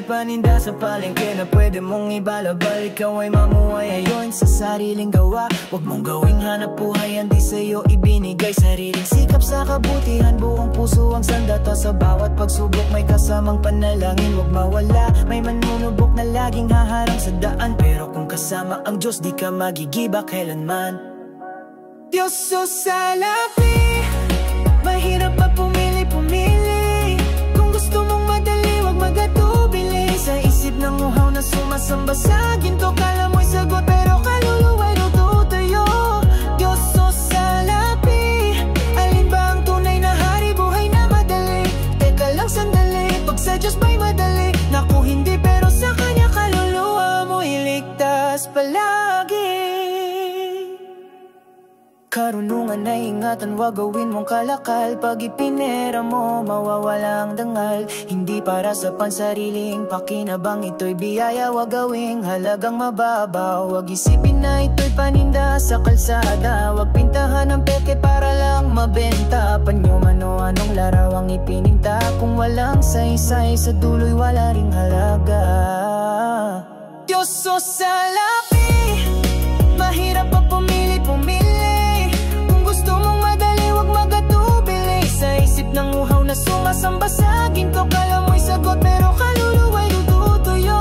paninda sa palengke na pwede mong ibalabal. Ikaw ay mamuhay ayon sa sariling gawa. Huwag mong gawing hanap buhay ang di sa'yo ibinigay. Sariling sikap sa kabutihan, buong puso ang sandata. Sa bawat pagsubok may kasamang panalangin. Huwag mawala, may manunubok na laging haharang sa daan. Pero kung kasama ang Diyos, di ka magigiba kailanman. Diyos o salapi, mahirap pa pumili. Kung gusto mong madali, huwag magatubili. Sa isip ng uhaw na sumasamba sa ginto, kala mo'y sagot pero kaluluwa'y natutuyo. Diyos o salapi, alin ba ang tunay na hari? Buhay na madali, teka lang sandali. Pag sa Diyos ba'y madali? Naku hindi, pero sa Kanya kaluluwa mo iligtas palagi. Karunungan ay ingatan, wag gawin mong kalakal. Pag ipinera mo, mawawala ang dangal. Hindi para sa pansariling pakinabang, ito'y biyaya, wag gawing halagang mababaw. Wag isipin na ito'y paninda sa kalsada. Wag pintahan ng peke para lang mabenta. Panyo man o anong larawang ipininta, kung walang saysay sa dulo'y wala ring halaga. Diyos o salapi, mahirap pa pumili. Sa isip ng uhaw na sumasamba sa ginto, kala mo'y sagot pero kaluluwa'y dudutuyo.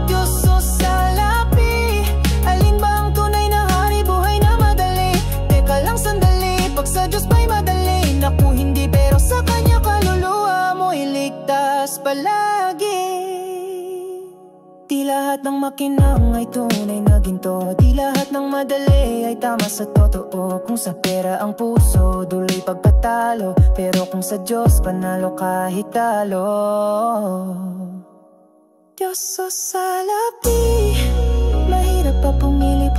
Diyos o salapi, alin ba ang tunay na hari? Buhay na madali, teka lang sandali. Pag sa Diyos ba'y madali? Naku hindi, pero sa Kanya kaluluwa mo iligtas palagi. Di lahat ng makinang ay tunay na ginto. Di lahat ng madali ay tama sa totoo. Kung sa pera ang puso, duloy pagpatalo. Pero kung sa Diyos, panalo kahit talo. Diyos o salapi, mahirap pa pumili.